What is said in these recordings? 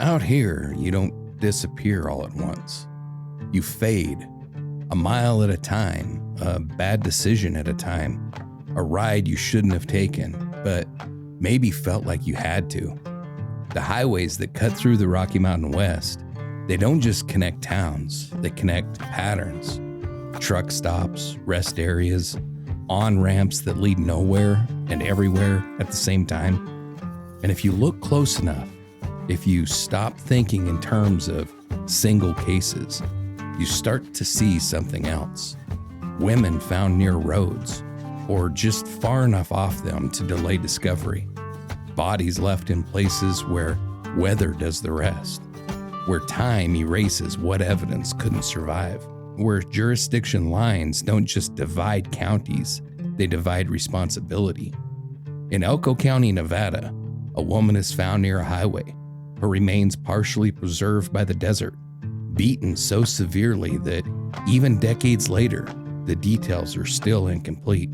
Out here, you don't disappear all at once. You fade, a mile at a time, a bad decision at a time, a ride you shouldn't have taken, but maybe felt like you had to. The highways that cut through the Rocky Mountain West, they don't just connect towns, they connect patterns. Truck stops, rest areas, on-ramps that lead nowhere and everywhere at the same time. And if you look close enough, if you stop thinking in terms of single cases, you start to see something else. Women found near roads, or just far enough off them to delay discovery. Bodies left in places where weather does the rest, where time erases what evidence couldn't survive, where jurisdiction lines don't just divide counties, they divide responsibility. In Elko County, Nevada, a woman is found near a highway, her remains partially preserved by the desert, beaten so severely that even decades later, the details are still incomplete.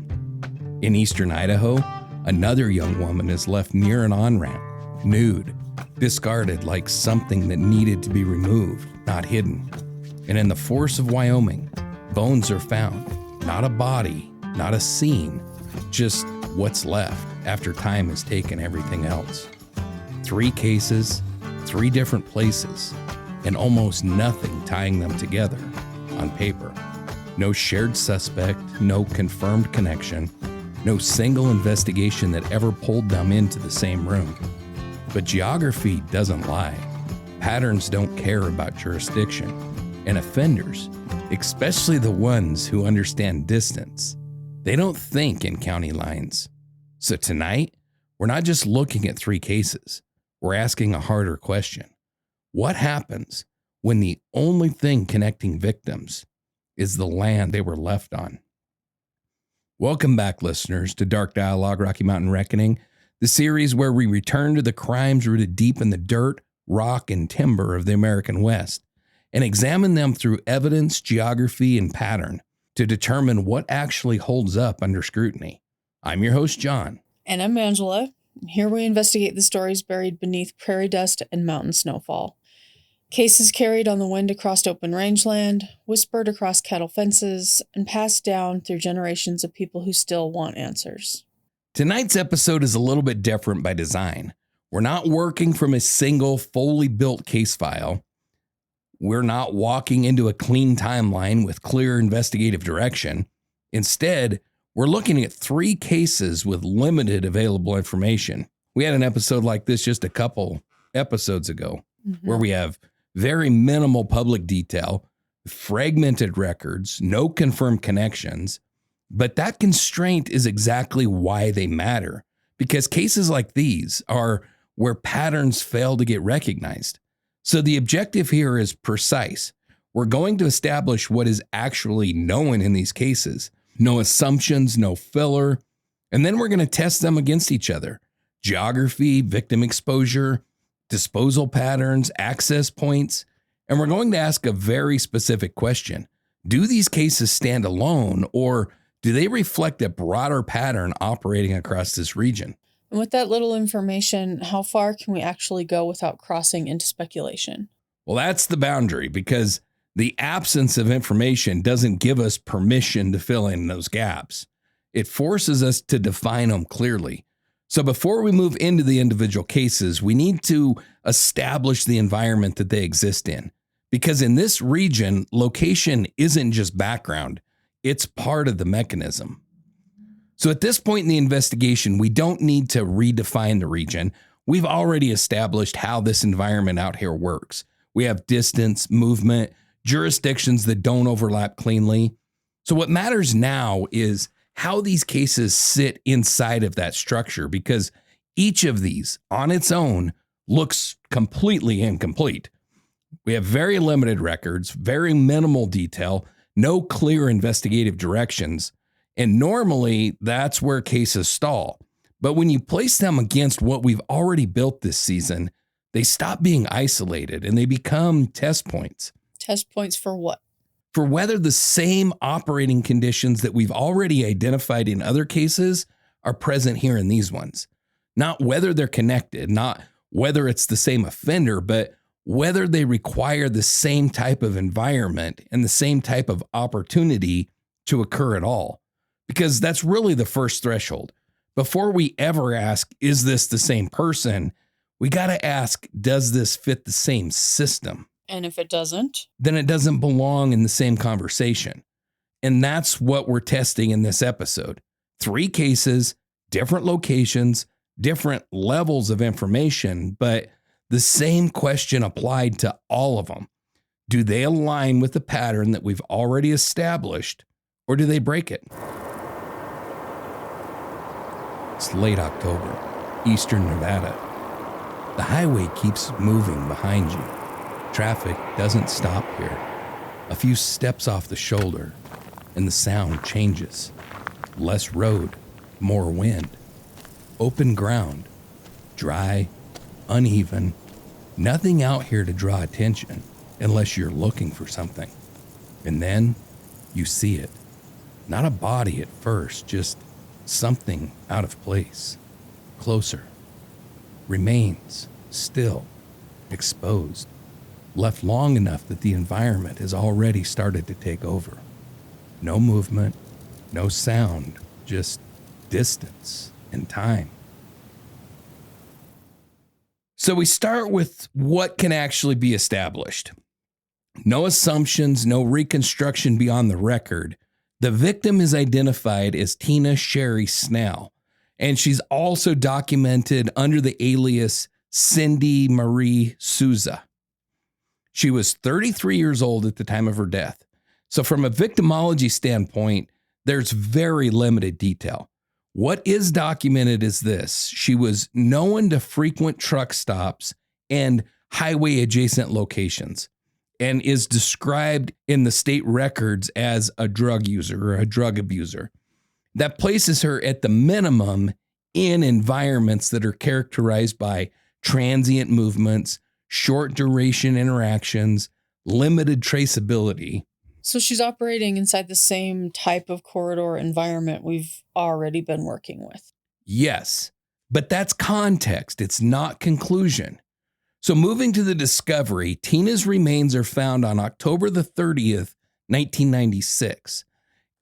In eastern Idaho, another young woman is left near an on-ramp, nude, discarded like something that needed to be removed, not hidden. And in the forests of Wyoming, bones are found, not a body, not a scene, just what's left after time has taken everything else. 3 cases, 3 different places, and almost nothing tying them together on paper. No shared suspect, no confirmed connection, no single investigation that ever pulled them into the same room. But geography doesn't lie. Patterns don't care about jurisdiction. And offenders, especially the ones who understand distance, they don't think in county lines. So tonight, we're not just looking at 3 cases. We're asking a harder question. What happens when the only thing connecting victims is the land they were left on? Welcome back, listeners, to Dark Dialogue Rocky Mountain Reckoning, the series where we return to the crimes rooted deep in the dirt, rock, and timber of the American West and examine them through evidence, geography, and pattern to determine what actually holds up under scrutiny. I'm your host, John. And I'm Angela. Here we investigate the stories buried beneath prairie dust and mountain snowfall. Cases carried on the wind across open rangeland, whispered across cattle fences, and passed down through generations of people who still want answers. Tonight's episode is a little bit different by design. We're not working from a single, fully built case file. We're not walking into a clean timeline with clear investigative direction. Instead, we're looking at 3 cases with limited available information. We had an episode like this just a couple episodes ago, where we have very minimal public detail, fragmented records, no confirmed connections. But that constraint is exactly why they matter, because cases like these are where patterns fail to get recognized. So the objective here is precise. We're going to establish what is actually known in these cases. No assumptions, no filler. And then we're going to test them against each other. Geography, victim exposure, disposal patterns, access points. And we're going to ask a very specific question. Do these cases stand alone, or do they reflect a broader pattern operating across this region? And with that little information, how far can we actually go without crossing into speculation? Well, that's the boundary, because the absence of information doesn't give us permission to fill in those gaps. It forces us to define them clearly. So before we move into the individual cases, we need to establish the environment that they exist in. Because in this region, location isn't just background, it's part of the mechanism. So at this point in the investigation, we don't need to redefine the region. We've already established how this environment out here works. We have distance, movement, jurisdictions that don't overlap cleanly. So what matters now is how these cases sit inside of that structure, because each of these on its own looks completely incomplete. We have very limited records, very minimal detail, no clear investigative directions, and normally that's where cases stall. But when you place them against what we've already built this season, they stop being isolated and they become test points. Test points for what? For whether the same operating conditions that we've already identified in other cases are present here in these ones. Not whether they're connected, not whether it's the same offender, but whether they require the same type of environment and the same type of opportunity to occur at all. Because that's really the first threshold. Before we ever ask, is this the same person? We got to ask, does this fit the same system? And if it doesn't, then it doesn't belong in the same conversation. And that's what we're testing in this episode. 3 cases, different locations, different levels of information, but the same question applied to all of them. Do they align with the pattern that we've already established, or do they break it? It's late October, eastern Nevada. The highway keeps moving behind you. Traffic doesn't stop here. A few steps off the shoulder, and the sound changes. Less road, more wind. Open ground, dry, uneven. Nothing out here to draw attention unless you're looking for something. And then you see it. Not a body at first, just something out of place. Closer. Remains, still, exposed. Left long enough that the environment has already started to take over. No movement, no sound, just distance and time. So we start with what can actually be established. No assumptions, no reconstruction beyond the record. The victim is identified as Tina Cheri Snell, and she's also documented under the alias Cindy Marie Souza. She was 33 years old at the time of her death. So from a victimology standpoint, there's very limited detail. What is documented is this: she was known to frequent truck stops and highway adjacent locations, and is described in the state records as a drug user or a drug abuser. That places her at the minimum in environments that are characterized by transient movements, short duration interactions, limited traceability. So she's operating inside the same type of corridor environment we've already been working with. Yes, but that's context. It's not conclusion. So moving to the discovery, Tina's remains are found on October the 30th, 1996.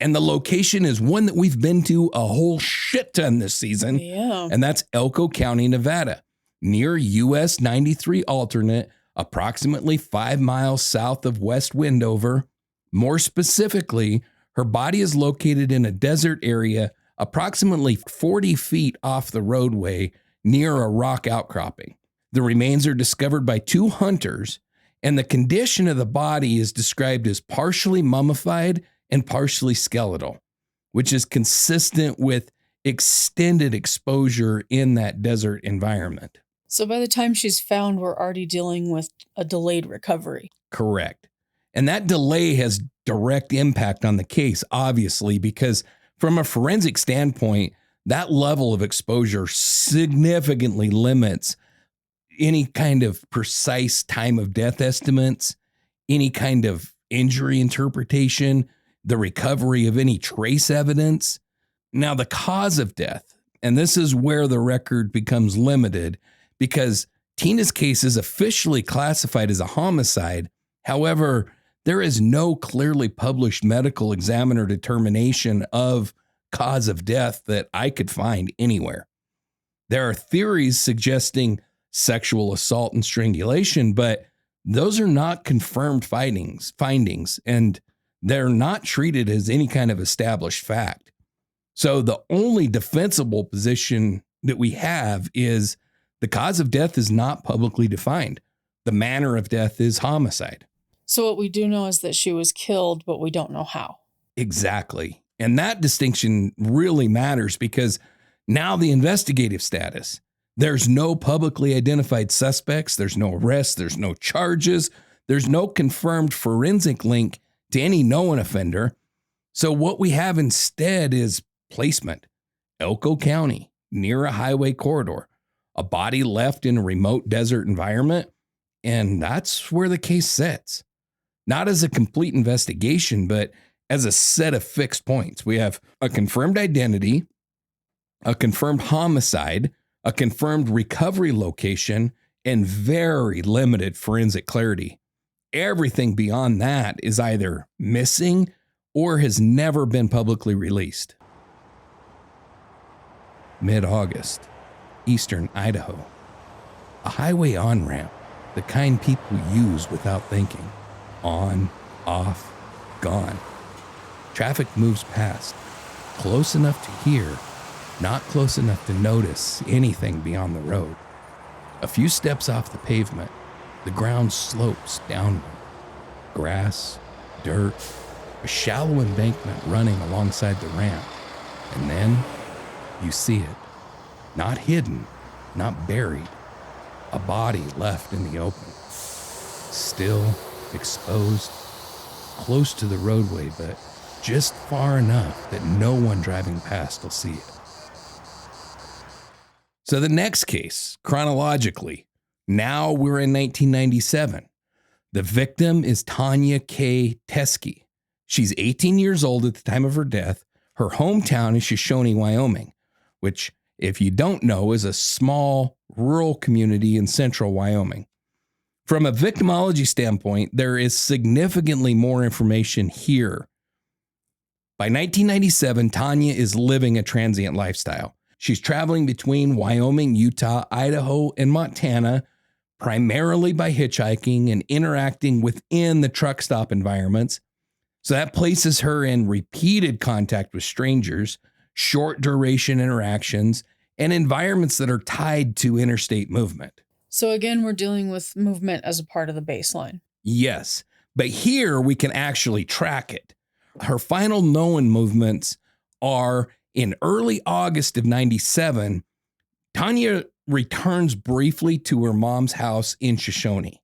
And the location is one that we've been to a whole shit ton this season. Yeah. And that's Elko County, Nevada, near US 93 alternate, approximately 5 miles south of West Windover. More specifically, her body is located in a desert area approximately 40 feet off the roadway near a rock outcropping. The remains are discovered by 2 hunters, and the condition of the body is described as partially mummified and partially skeletal, which is consistent with extended exposure in that desert environment. So by the time she's found, we're already dealing with a delayed recovery. Correct. And that delay has direct impact on the case, obviously, because from a forensic standpoint, that level of exposure significantly limits any kind of precise time of death estimates, any kind of injury interpretation, the recovery of any trace evidence. Now, the cause of death, and this is where the record becomes limited, because Tina's case is officially classified as a homicide. However, there is no clearly published medical examiner determination of cause of death that I could find anywhere. There are theories suggesting sexual assault and strangulation, but those are not confirmed findings, and they're not treated as any kind of established fact. So the only defensible position that we have is the cause of death is not publicly defined. The manner of death is homicide. So what we do know is that she was killed, but we don't know how. Exactly. And that distinction really matters because now the investigative status, there's no publicly identified suspects, there's no arrests, there's no charges, there's no confirmed forensic link to any known offender. So what we have instead is placement. Elko County, near a highway corridor, a body left in a remote desert environment, and that's where the case sits. Not as a complete investigation, but as a set of fixed points. We have a confirmed identity, a confirmed homicide, a confirmed recovery location, and very limited forensic clarity. Everything beyond that is either missing or has never been publicly released. Mid-August, eastern Idaho. A highway on-ramp, the kind people use without thinking. On, off, gone. Traffic moves past, close enough to hear, not close enough to notice anything beyond the road. A few steps off the pavement, the ground slopes downward. Grass, dirt, a shallow embankment running alongside the ramp. And then you see it. Not hidden, not buried. A body left in the open. Still, exposed, close to the roadway, but just far enough that no one driving past will see it. So the next case, chronologically, now we're in 1997. The victim is Tonya Teske. She's 18 years old at the time of her death. Her hometown is Shoshone, Wyoming, which, if you don't know, is a small rural community in central Wyoming. From a victimology standpoint, there is significantly more information here. By 1997, Tonya is living a transient lifestyle. She's traveling between Wyoming, Utah, Idaho, and Montana, primarily by hitchhiking and interacting within the truck stop environments. So that places her in repeated contact with strangers, short duration interactions, and environments that are tied to interstate movement. So again, we're dealing with movement as a part of the baseline. Yes, but here we can actually track it. Her final known movements are in early August of 97. Tonya returns briefly to her mom's house in Shoshone,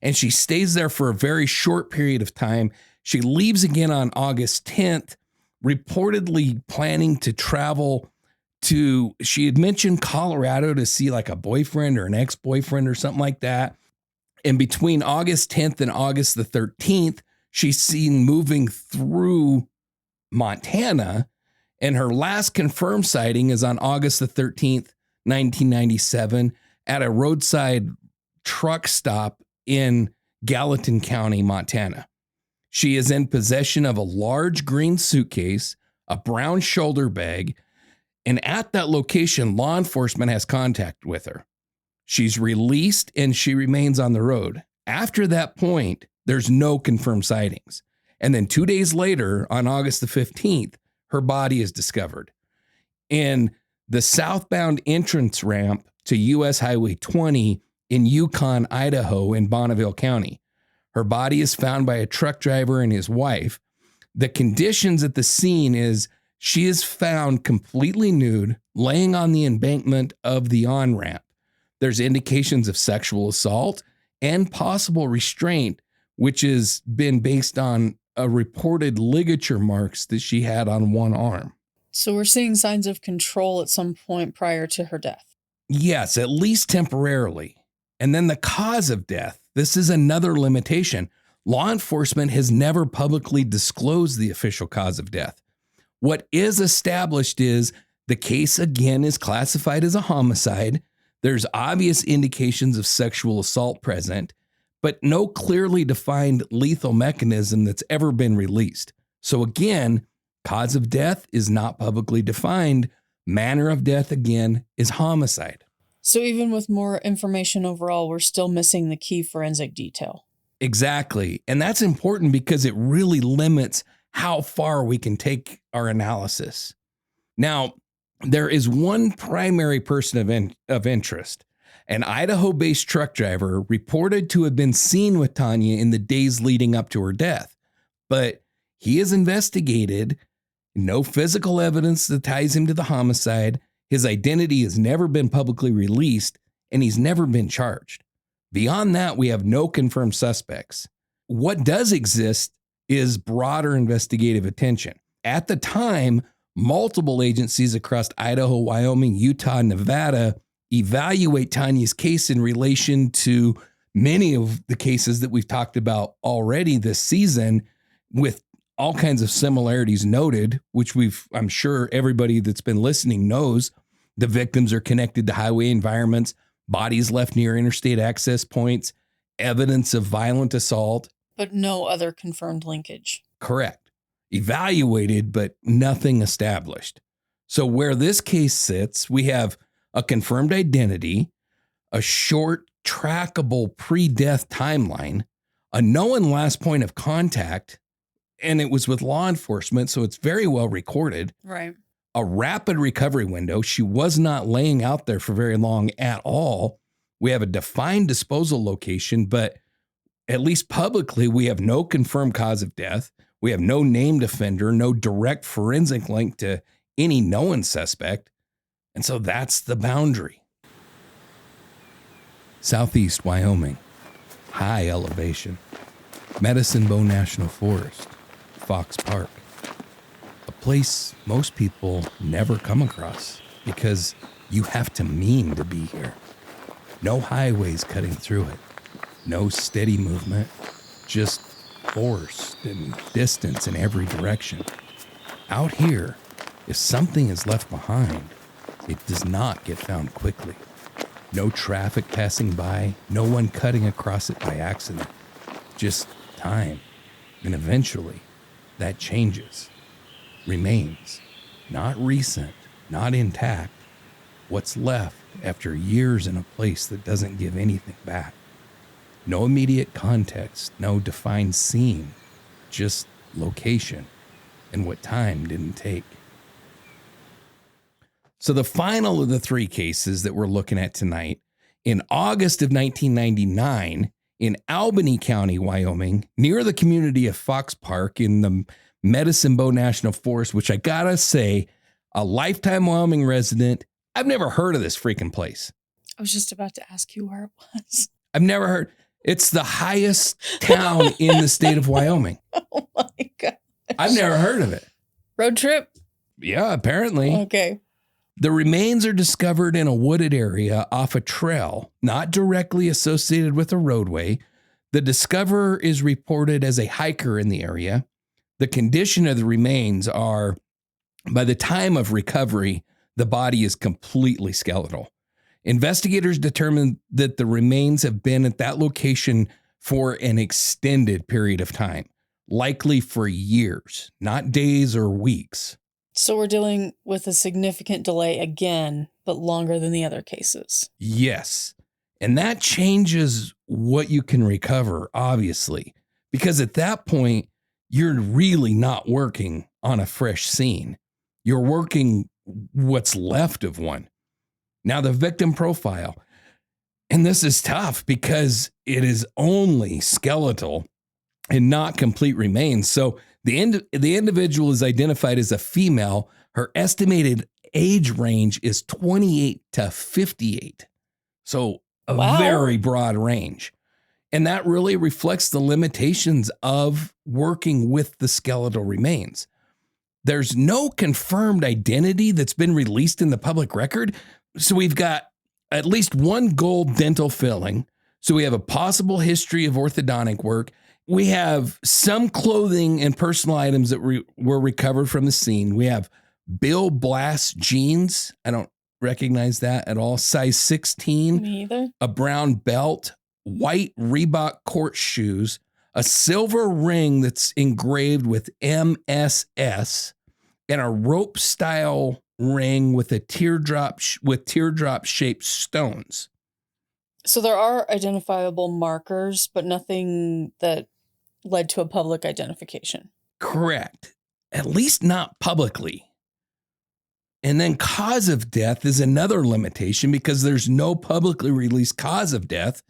and she stays there for a very short period of time. She leaves again on August 10th, reportedly planning to travel to, she had mentioned Colorado to see like a boyfriend or an ex-boyfriend or something like that. And between August 10th and August the 13th, she's seen moving through Montana. And her last confirmed sighting is on August the 13th, 1997, at a roadside truck stop in Gallatin County, Montana. She is in possession of a large green suitcase, a brown shoulder bag, and at that location, law enforcement has contact with her. She's released and she remains on the road. After that point, there's no confirmed sightings. And then 2 days later, on August the 15th, her body is discovered in the southbound entrance ramp to US Highway 20 in Yukon, Idaho, in Bonneville County. Her body is found by a truck driver and his wife. The conditions at the scene is she is found completely nude, laying on the embankment of the on-ramp. There's indications of sexual assault and possible restraint, which has been based on a reported ligature marks that she had on one arm. So we're seeing signs of control at some point prior to her death. Yes, at least temporarily. And then the cause of death. This is another limitation. Law enforcement has never publicly disclosed the official cause of death. What is established is the case again is classified as a homicide. There's obvious indications of sexual assault present, but no clearly defined lethal mechanism that's ever been released. So again, cause of death is not publicly defined. Manner of death, again, is homicide. So even with more information overall, we're still missing the key forensic detail. Exactly. And that's important because it really limits how far we can take our analysis. Now, there is one primary person of interest. An Idaho-based truck driver reported to have been seen with Tonya in the days leading up to her death, but he is investigated. No physical evidence that ties him to the homicide. His identity has never been publicly released, and he's never been charged. Beyond that, we have no confirmed suspects. What does exist is broader investigative attention. At the time, multiple agencies across Idaho, Wyoming, Utah, and Nevada evaluate Tonya's case in relation to many of the cases that we've talked about already this season, with all kinds of similarities noted, which I'm sure everybody that's been listening knows. The victims are connected to highway environments. bodies left near interstate access points, evidence of violent assault. But no other confirmed linkage. Correct. Evaluated, but nothing established. So where this case sits, we have a confirmed identity, a short, trackable pre-death timeline, a known last point of contact, and it was with law enforcement, so it's very well recorded. Right. A rapid recovery window. She was not laying out there for very long at all. We have a defined disposal location, but at least publicly, we have no confirmed cause of death. We have no named offender, no direct forensic link to any known suspect. And so that's the boundary. Southeast Wyoming, high elevation, Medicine Bow National Forest, Fox Park, a place most people never come across because you have to mean to be here. No highways cutting through it, no steady movement, just force and distance in every direction. Out here, if something is left behind, it does not get found quickly. No traffic passing by, no one cutting across it by accident. Just time. And eventually, that changes. Remains. Not recent, not intact. What's left after years in a place that doesn't give anything back. No immediate context, no defined scene, just location and what time didn't take. So the final of the three cases that we're looking at tonight, in August of 1999, in Albany County, Wyoming, near the community of Fox Park in the Medicine Bow National Forest, which I gotta say, a lifetime Wyoming resident, I've never heard of this freaking place. I was just about to ask you where it was. I've never heard. It's the highest town in the state of Wyoming. Oh my God. I've never heard of it. Road trip? Yeah, apparently. Okay. The remains are discovered in a wooded area off a trail, not directly associated with a roadway. The discoverer is reported as a hiker in the area. The condition of the remains are, by the time of recovery, the body is completely skeletal. Investigators determined that the remains have been at that location for an extended period of time, likely for years, not days or weeks. So we're dealing with a significant delay again, but longer than the other cases. Yes. And that changes what you can recover, obviously, because at that point, you're really not working on a fresh scene. You're working what's left of one. Now, the victim profile, and this is tough because it is only skeletal and not complete remains. So the individual is identified as a female. Her estimated age range is 28 to 58. So a very broad range. And that really reflects the limitations of working with the skeletal remains. There's no confirmed identity that's been released in the public record. So we've got at least one gold dental filling. So we have a possible history of orthodontic work. We have some clothing and personal items that were recovered from the scene. We have Bill Blass jeans. I don't recognize that at all. Size 16. Me either. A brown belt, white Reebok court shoes, a silver ring that's engraved with MSS, and a rope style ring with a teardrop shaped stones. So there are identifiable markers, but nothing that led to a public identification. Correct. At least not publicly. And then cause of death is another limitation because there's no publicly released cause of death.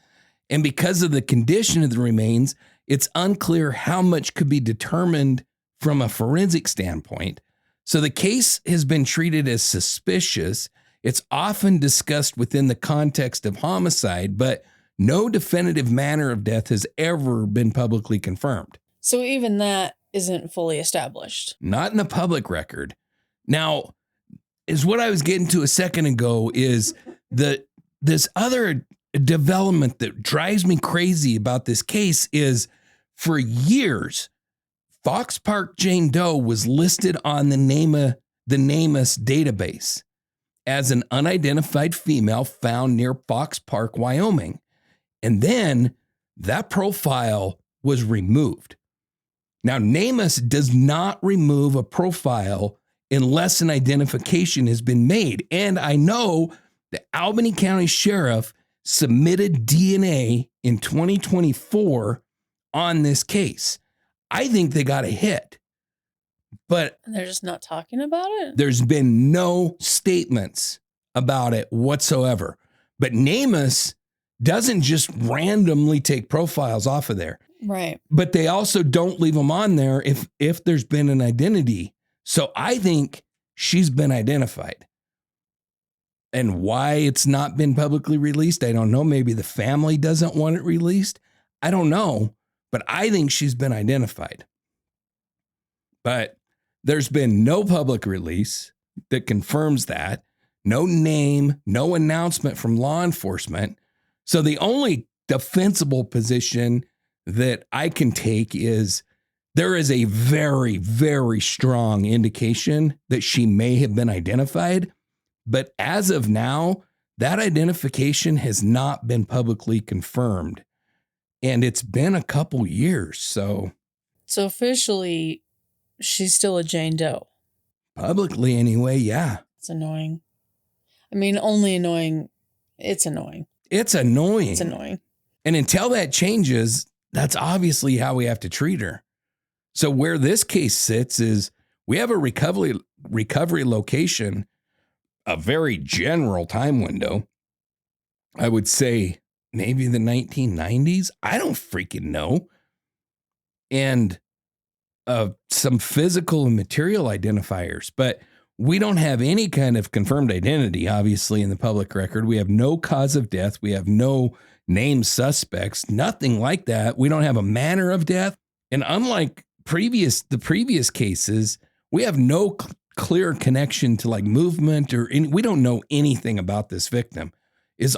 And because of the condition of the remains, it's unclear how much could be determined from a forensic standpoint. So the case has been treated as suspicious. It's often discussed within the context of homicide, but no definitive manner of death has ever been publicly confirmed. So even that isn't fully established. Not in the public record. Now, is what I was getting to a second ago is this other development that drives me crazy about this case is for years, Fox Park Jane Doe was listed on the NamUs database. as an unidentified female found near Fox Park, Wyoming. And then that profile was removed. Now, NamUs does not remove a profile unless an identification has been made. And I know the Albany County Sheriff submitted DNA in 2024 on this case. I think they got a hit. But they're just not talking about it? There's been no statements about it whatsoever. But NamUs doesn't just randomly take profiles off of there. Right. But they also don't leave them on there if there's been an identity. So I think she's been identified. And why it's not been publicly released, I don't know. Maybe the family doesn't want it released. I don't know. But I think she's been identified. But there's been no public release that confirms that. No name, no announcement from law enforcement. So the only defensible position that I can take is there is a very, very strong indication that she may have been identified. But as of now, that identification has not been publicly confirmed. And it's been a couple years. So officially, she's still a Jane Doe. Publicly anyway, yeah. It's annoying. I mean, only annoying. It's annoying. It's annoying. It's annoying. And until that changes, that's obviously how we have to treat her. So where this case sits is we have a recovery location, a very general time window. I would say maybe the 1990s. I don't freaking know. And some physical and material identifiers, but we don't have any kind of confirmed identity, obviously, in the public record. We have no cause of death. We have no named suspects, nothing like that. We don't have a manner of death. And unlike the previous cases, we have no clear connection to like movement or we don't know anything about this victim.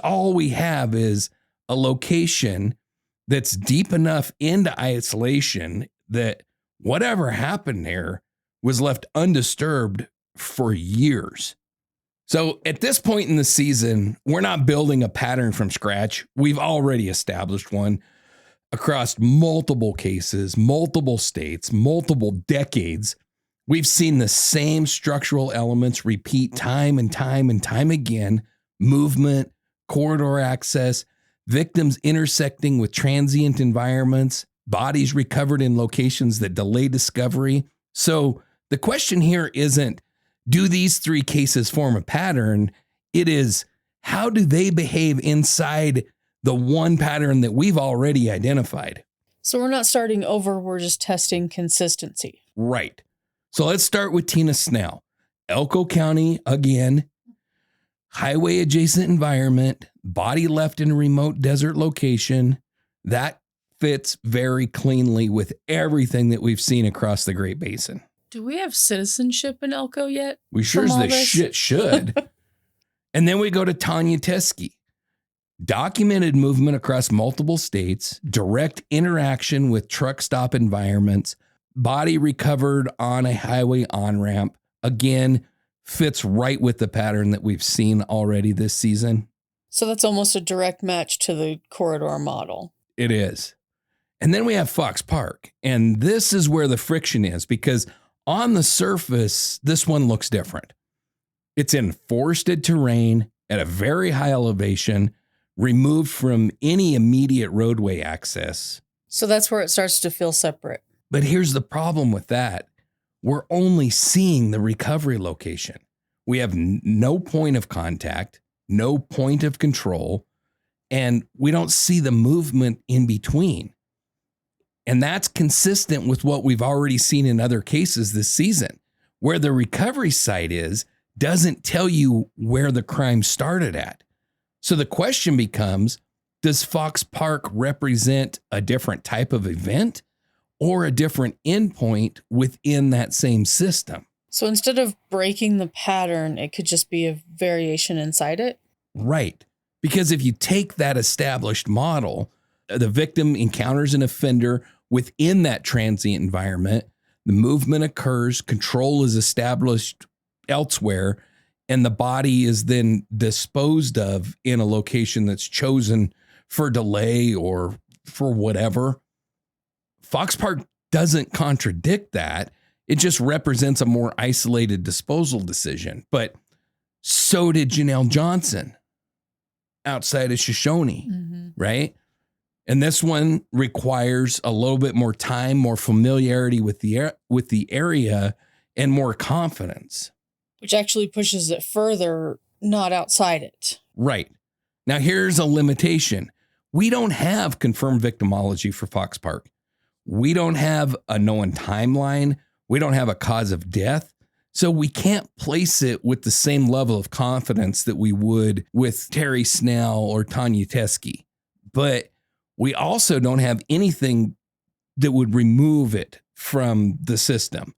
All we have is a location that's deep enough into isolation that whatever happened there was left undisturbed for years. So at this point in the season, we're not building a pattern from scratch. We've already established one across multiple cases, multiple states, multiple decades. We've seen the same structural elements repeat time and time and time again: movement, corridor access, victims intersecting with transient environments, bodies recovered in locations that delay discovery. So the question here isn't, do these three cases form a pattern? It is, how do they behave inside the one pattern that we've already identified? So we're not starting over, we're just testing consistency. Right. So let's start with Tina Snell. Elko County, again, highway adjacent environment, body left in a remote desert location. That fits very cleanly with everything that we've seen across the Great Basin. Do we have citizenship in Elko yet? We sure as the shit should. And then we go to Tonya Teske. Documented movement across multiple states, direct interaction with truck stop environments, body recovered on a highway on-ramp. Again, fits right with the pattern that we've seen already this season. So that's almost a direct match to the corridor model. It is. And then we have Fox Park. And this is where the friction is, because on the surface, this one looks different. It's in forested terrain at a very high elevation, removed from any immediate roadway access. So that's where it starts to feel separate. But here's the problem with that. We're only seeing the recovery location. We have no point of contact, no point of control, and we don't see the movement in between. And that's consistent with what we've already seen in other cases this season. Where the recovery site is doesn't tell you where the crime started at. So the question becomes, does Fox Park represent a different type of event or a different endpoint within that same system? So instead of breaking the pattern, it could just be a variation inside it? Right. Because if you take that established model, the victim encounters an offender within that transient environment, the movement occurs, control is established elsewhere, and the body is then disposed of in a location that's chosen for delay or for whatever. Fox Park doesn't contradict that. It just represents a more isolated disposal decision. But so did Janelle Johnson outside of Shoshone, right? And this one requires a little bit more time, more familiarity with the area, and more confidence. Which actually pushes it further, not outside it. Right. Now, here's a limitation. We don't have confirmed victimology for Fox Park. We don't have a known timeline. We don't have a cause of death. So we can't place it with the same level of confidence that we would with Cheri Snell or Tonya Teske. But we also don't have anything that would remove it from the system.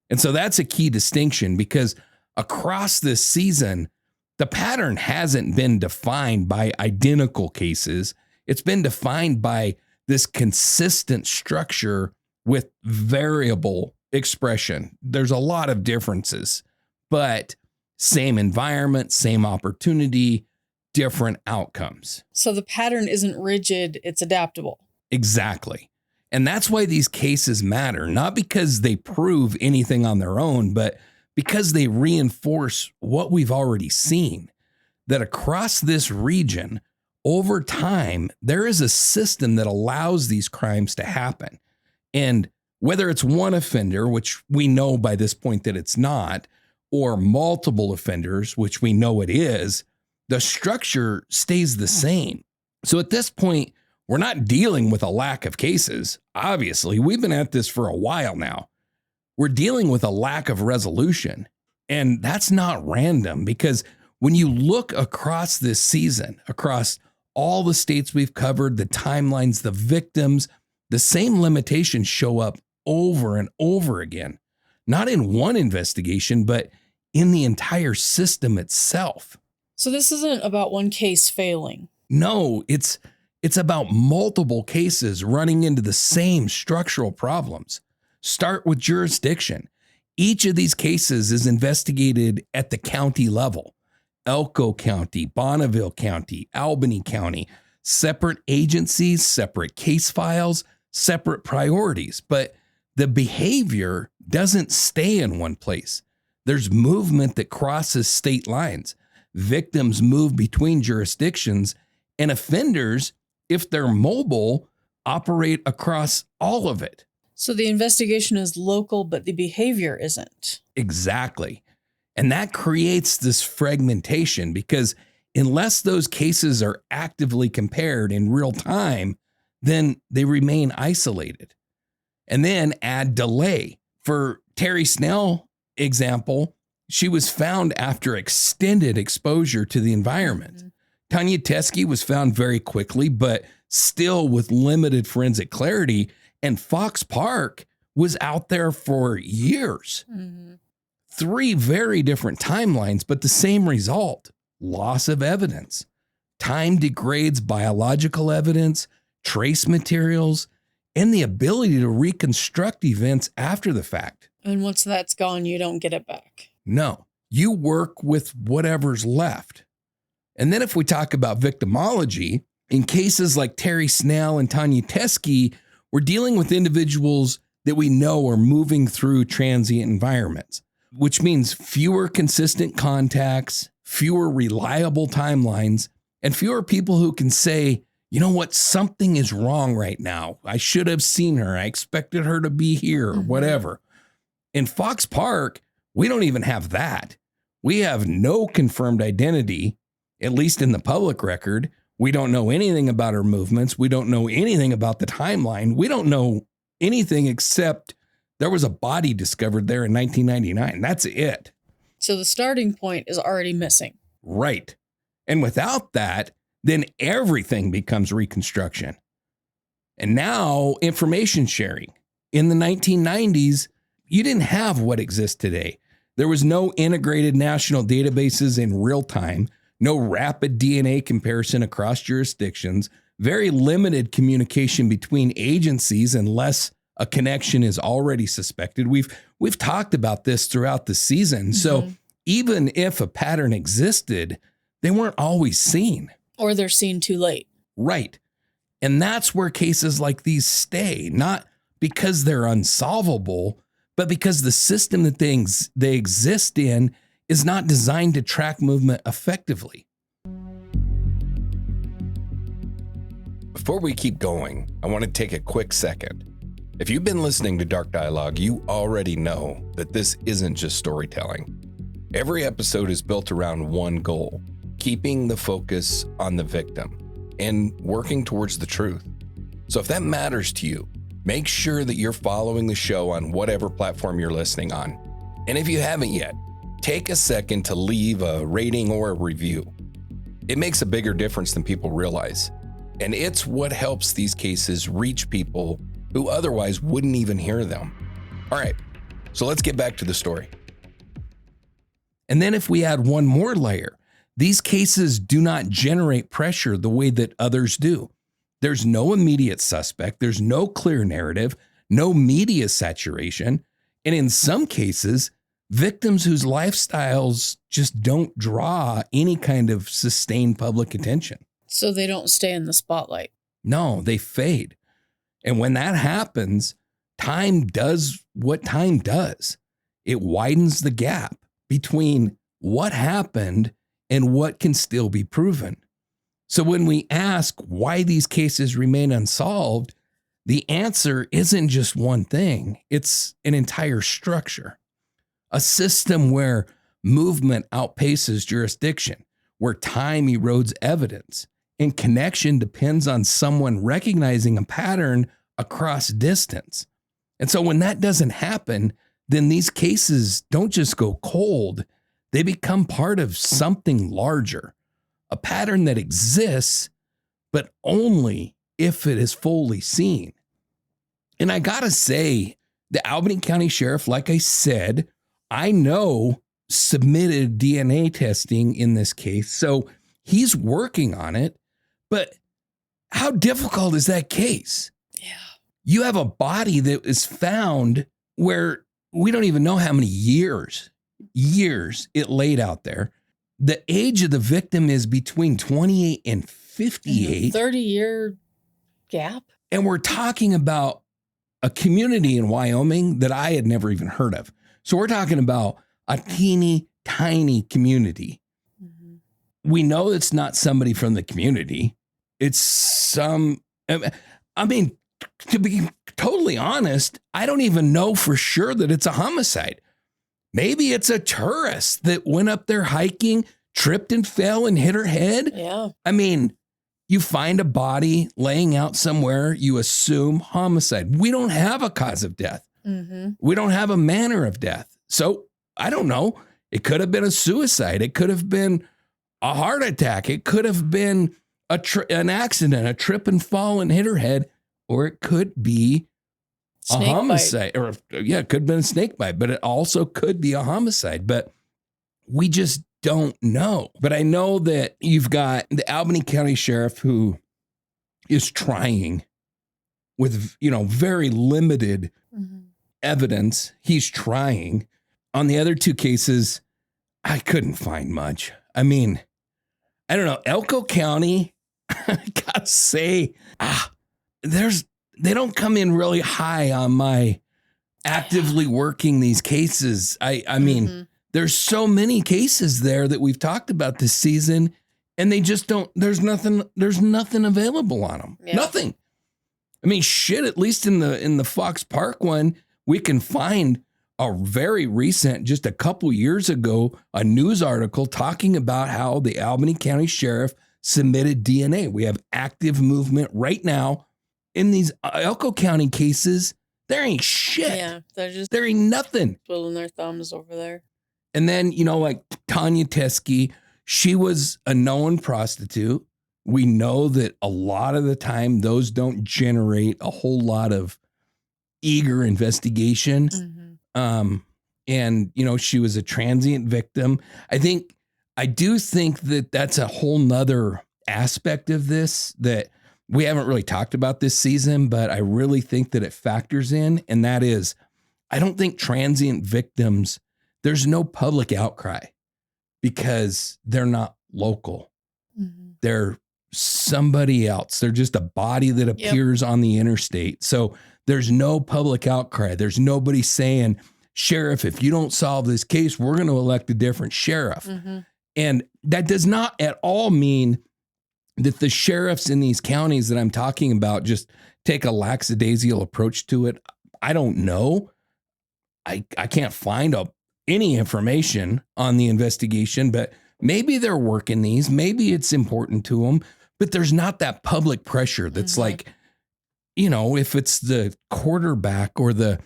And so that's a key distinction, because across this season, the pattern hasn't been defined by identical cases. It's been defined by this consistent structure with variable expression. There's a lot of differences, but same environment, same opportunity, different outcomes. So the pattern isn't rigid, it's adaptable. Exactly. And that's why these cases matter, not because they prove anything on their own, but because they reinforce what we've already seen, that across this region, over time, there is a system that allows these crimes to happen. And whether it's one offender, which we know by this point that it's not, or multiple offenders, which we know it is, the structure stays the same. So at this point, we're not dealing with a lack of cases. Obviously, we've been at this for a while now. We're dealing with a lack of resolution. And that's not random, because when you look across this season, across all the states we've covered, the timelines, the victims, the same limitations show up over and over again, not in one investigation, but in the entire system itself. So this isn't about one case failing. No, it's about multiple cases running into the same structural problems. Start with jurisdiction. Each of these cases is investigated at the county level. Elko County, Bonneville County, Albany County, separate agencies, separate case files, separate priorities. But the behavior doesn't stay in one place. There's movement that crosses state lines. Victims move between jurisdictions, and offenders, if they're mobile, operate across all of it. So the investigation is local, but the behavior isn't. Exactly. And that creates this fragmentation, because unless those cases are actively compared in real time, then they remain isolated. And then add delay. For Cheri Snell example, she was found after extended exposure to the environment. Tonya Teske was found very quickly, but still with limited forensic clarity. And Fox Park was out there for years. 3 very different timelines, but the same result: loss of evidence. Time degrades biological evidence, trace materials, and the ability to reconstruct events after the fact. And once that's gone, you don't get it back. No, you work with whatever's left. And then if we talk about victimology, in cases like Cheri Snell and Tonya Teske, we're dealing with individuals that we know are moving through transient environments, which means fewer consistent contacts, fewer reliable timelines, and fewer people who can say, you know what, something is wrong right now. I should have seen her. I expected her to be here, or whatever. In Fox Park, we don't even have that. We have no confirmed identity, at least in the public record. We don't know anything about her movements. We don't know anything about the timeline. We don't know anything except there was a body discovered there in 1999. That's it. So the starting point is already missing. Right. And without that, then everything becomes reconstruction. And now information sharing. In the 1990s, you didn't have what exists today. There was no integrated national databases in real time, no rapid DNA comparison across jurisdictions, very limited communication between agencies unless a connection is already suspected. We've talked about this throughout the season. So even if a pattern existed, they weren't always seen. Or they're seen too late. Right. And that's where cases like these stay, not because they're unsolvable, but because the system that they exist in is not designed to track movement effectively. Before we keep going, I want to take a quick second. If you've been listening to Dark Dialogue, you already know that this isn't just storytelling. Every episode is built around one goal, keeping the focus on the victim and working towards the truth. So if that matters to you, make sure that you're following the show on whatever platform you're listening on. And if you haven't yet, take a second to leave a rating or a review. It makes a bigger difference than people realize. And it's what helps these cases reach people who otherwise wouldn't even hear them. All right, so let's get back to the story. And then if we add one more layer, these cases do not generate pressure the way that others do. There's no immediate suspect, there's no clear narrative, no media saturation, and in some cases, victims whose lifestyles just don't draw any kind of sustained public attention. So they don't stay in the spotlight. No, they fade. And when that happens, time does what time does. It widens the gap between what happened and what can still be proven. So when we ask why these cases remain unsolved, the answer isn't just one thing. It's an entire structure, a system where movement outpaces jurisdiction, where time erodes evidence, and connection depends on someone recognizing a pattern across distance. And so when that doesn't happen, then these cases don't just go cold, they become part of something larger, a pattern that exists, but only if it is fully seen. And I gotta say, the Albany County Sheriff, like I said, I know submitted DNA testing in this case, so he's working on it. But how difficult is that case? Yeah. You have a body that is found where we don't even know how many years it laid out there. The age of the victim is between 28 and 58. 30-year gap. And we're talking about a community in Wyoming that I had never even heard of. So we're talking about a teeny tiny community. Mm-hmm. We know it's not somebody from the community. It's some, I mean, to be totally honest, I don't even know for sure that it's a homicide. Maybe it's a tourist that went up there hiking, tripped and fell and hit her head. Yeah. I mean, you find a body laying out somewhere, you assume homicide. We don't have a cause of death. Mm-hmm. We don't have a manner of death. So I don't know. It could have been a suicide. It could have been a heart attack. It could have been an accident, a trip and fall and hit her head, or it could be a homicide. Or yeah, it could have been a snake bite, but it also could be a homicide. But we just don't know. But I know that you've got the Albany County Sheriff who is trying with, very limited evidence. He's trying. On the other two cases, I couldn't find much. I mean, I don't know. Elko County, I gotta say, they don't come in really high on my actively working these cases. I mean, there's so many cases there that we've talked about this season, and they just don't, there's nothing available on them. Yeah. Nothing. I mean, shit, at least in the Fox Park one, we can find a very recent, just a couple years ago, a news article talking about how the Albany County Sheriff submitted DNA. We have active movement right now. In these Elko County cases, there ain't shit. Yeah, there ain't nothing. Twiddling their thumbs over there. And then, like Tonya Teske, she was a known prostitute. We know that a lot of the time those don't generate a whole lot of eager investigation. And, she was a transient victim. I do think that that's a whole nother aspect of this that we haven't really talked about this season, but I really think that it factors in. And that is, I don't think transient victims, there's no public outcry because they're not local. Mm-hmm. They're somebody else. They're just a body that appears on the interstate. So there's no public outcry. There's nobody saying, sheriff, if you don't solve this case, we're going to elect a different sheriff. Mm-hmm. And that does not at all mean that the sheriffs in these counties that I'm talking about just take a lackadaisical approach to it. I don't know. I can't find any information on the investigation, but maybe they're working these. Maybe it's important to them, but there's not that public pressure that's like, you know, if it's the quarterback or the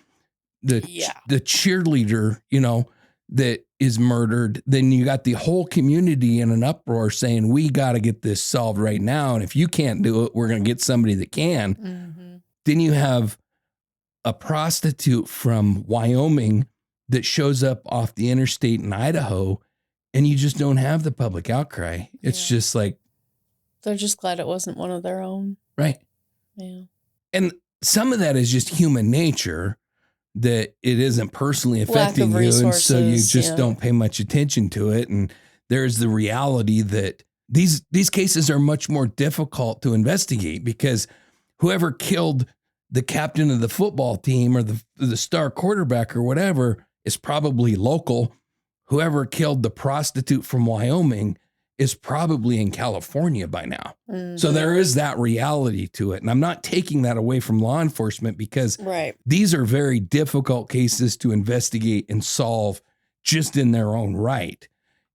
cheerleader, you know, that is murdered, then you got the whole community in an uproar saying, we got to get this solved right now. And if you can't do it, we're going to get somebody that can. Mm-hmm. Then you have a prostitute from Wyoming that shows up off the interstate in Idaho, and you just don't have the public outcry. It's just like, they're just glad it wasn't one of their own. Right. Yeah. And some of that is just human nature, that it isn't personally affecting you. And so you just don't pay much attention to it. And there's the reality that these cases are much more difficult to investigate because whoever killed the captain of the football team or the star quarterback or whatever is probably local. Whoever killed the prostitute from Wyoming is probably in California by now. Mm-hmm. So there is that reality to it. And I'm not taking that away from law enforcement because these are very difficult cases to investigate and solve just in their own right.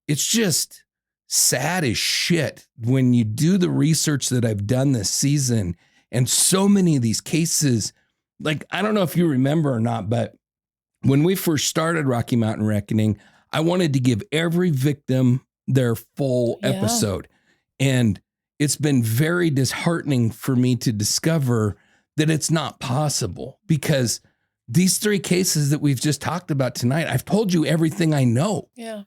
It's just sad as shit when you do the research that I've done this season, and so many of these cases, like, I don't know if you remember or not, but when we first started Rocky Mountain Reckoning, I wanted to give every victim their full episode. And it's been very disheartening for me to discover that it's not possible because these 3 cases that we've just talked about tonight, I've told you everything I know. Yeah.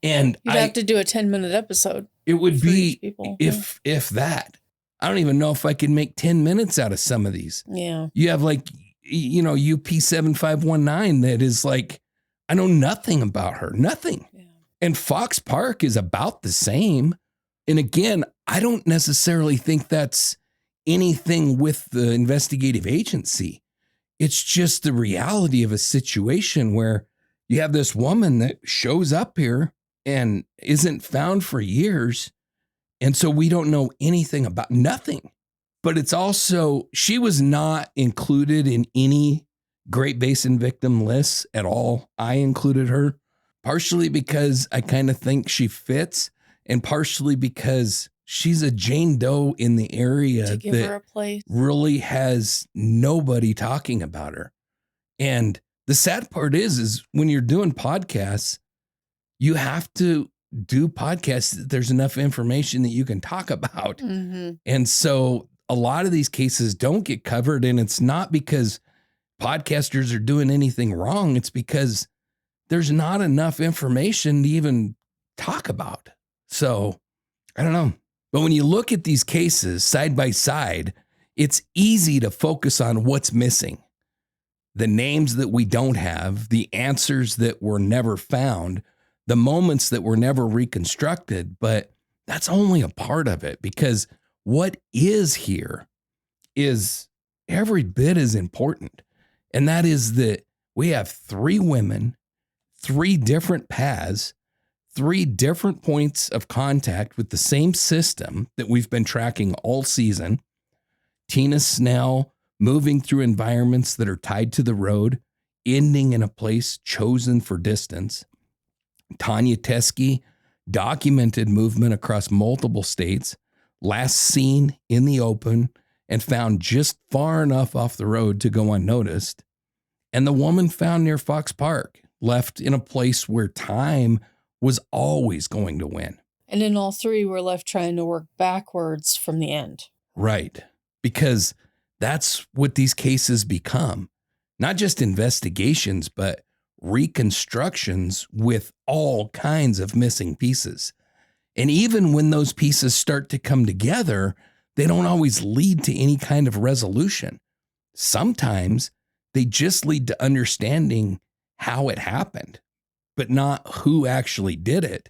And you'd have to do a 10-minute episode. It would be, if that. I don't even know if I could make 10 minutes out of some of these. Yeah. You have like, you know, UP 7519 that is like, I know nothing about her, nothing. Yeah. And Fox Park is about the same. And again, I don't necessarily think that's anything with the investigative agency. It's just the reality of a situation where you have this woman that shows up here and isn't found for years. And so we don't know anything about nothing. But it's also, she was not included in any Great Basin victim lists at all. I included her partially because I kind of think she fits, and partially because she's a Jane Doe in the area to give her a place. Really has nobody talking about her. And the sad part is when you're doing podcasts, you have to do podcasts that there's enough information that you can talk about. Mm-hmm. And so a lot of these cases don't get covered, and it's not because podcasters are doing anything wrong. It's because there's not enough information to even talk about. So I don't know. But when you look at these cases side by side, it's easy to focus on what's missing. The names that we don't have, the answers that were never found, the moments that were never reconstructed. But that's only a part of it, because what is here is every bit as important. And that is that we have 3 women, 3 different paths, 3 different points of contact with the same system that we've been tracking all season. Tina Snell moving through environments that are tied to the road, ending in a place chosen for distance. Tonya Teske documented movement across multiple states, last seen in the open and found just far enough off the road to go unnoticed. And the woman found near Fox Park, left in a place where time was always going to win. And in all 3, we're left trying to work backwards from the end. Right. Because that's what these cases become. Not just investigations, but reconstructions with all kinds of missing pieces. And even when those pieces start to come together, they don't always lead to any kind of resolution. Sometimes they just lead to understanding how it happened. but not who actually did it.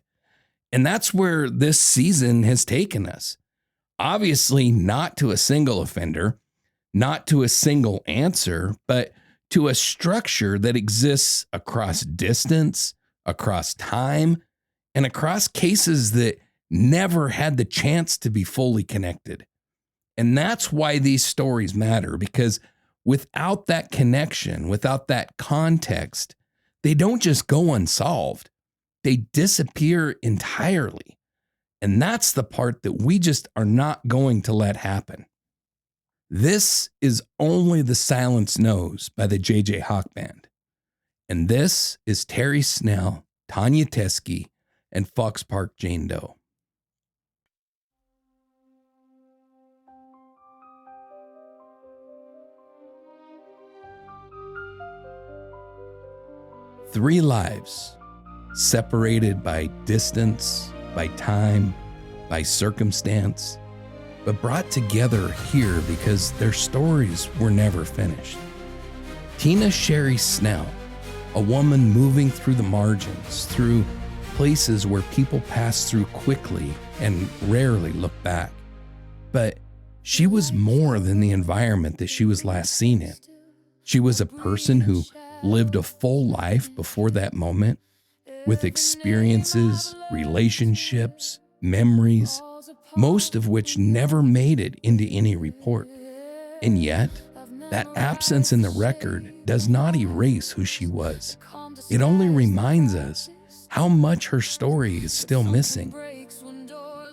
And that's where this season has taken us. Obviously, not to a single offender, not to a single answer, but to a structure that exists across distance, across time, and across cases that never had the chance to be fully connected. And that's why these stories matter, because without that connection, without that context, they don't just go unsolved. They disappear entirely. And that's the part that we just are not going to let happen. This is Only the Silence Knows by the J.J. Hawk Band. And this is Cheri Snell, Tonya Teske, and Fox Park Jane Doe. Three lives, separated by distance, by time, by circumstance, but brought together here because their stories were never finished. Tina Cheri Snell, a woman moving through the margins, through places where people pass through quickly and rarely look back. But she was more than the environment that she was last seen in. She was a person who lived a full life before that moment, with experiences, relationships, memories, most of which never made it into any report. And yet, that absence in the record does not erase who she was. It only reminds us how much her story is still missing.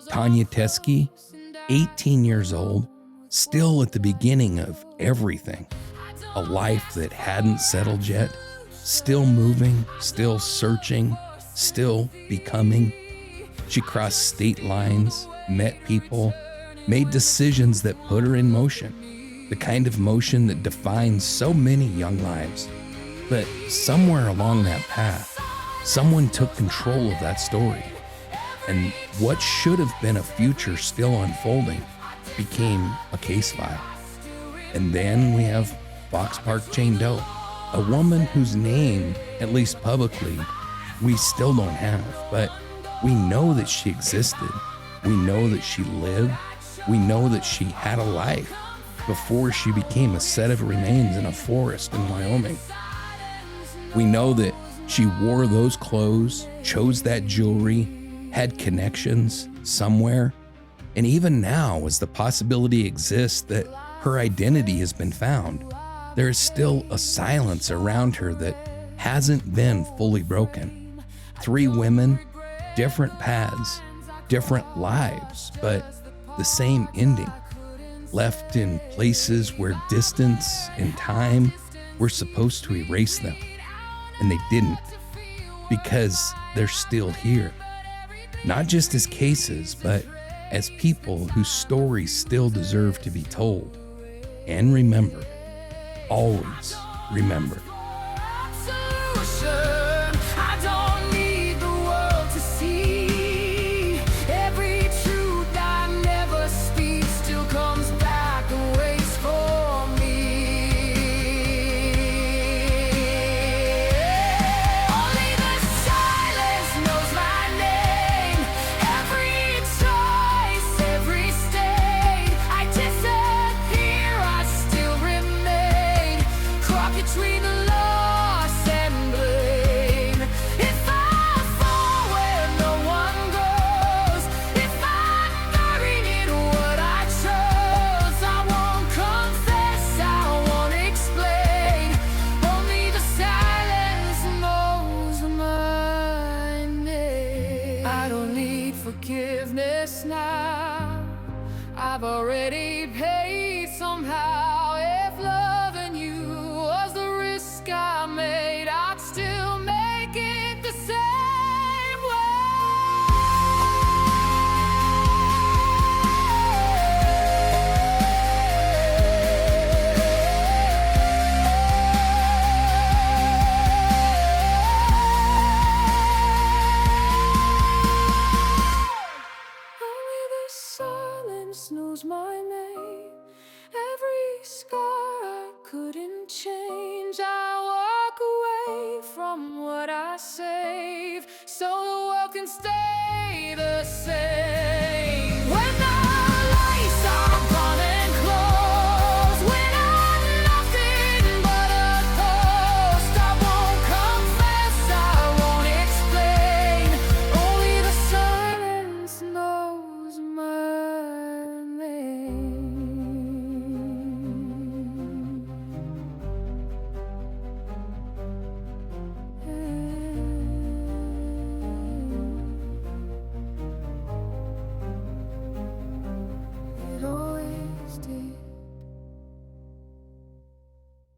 Tonya Teske, 18 years old, still at the beginning of everything. A life that hadn't settled yet, still moving, still searching, still becoming. She crossed state lines, met people, made decisions that put her in motion, the kind of motion that defines so many young lives. But somewhere along that path, someone took control of that story. And what should have been a future still unfolding became a case file. And then we have Fox Park Jane Doe, a woman whose name, at least publicly, we still don't have, but we know that she existed. We know that she lived. We know that she had a life before she became a set of remains in a forest in Wyoming. We know that she wore those clothes, chose that jewelry, had connections somewhere. And even now, as the possibility exists that her identity has been found, there is still a silence around her that hasn't been fully broken. Three women, different paths, different lives, but the same ending. Left in places where distance and time were supposed to erase them. And they didn't, because they're still here. Not just as cases, but as people whose stories still deserve to be told and remembered. Always remembered. Forgiveness now, I've already paid somehow. If loving you was the risk I made, I'd still make it the same knows my name. Every scar I couldn't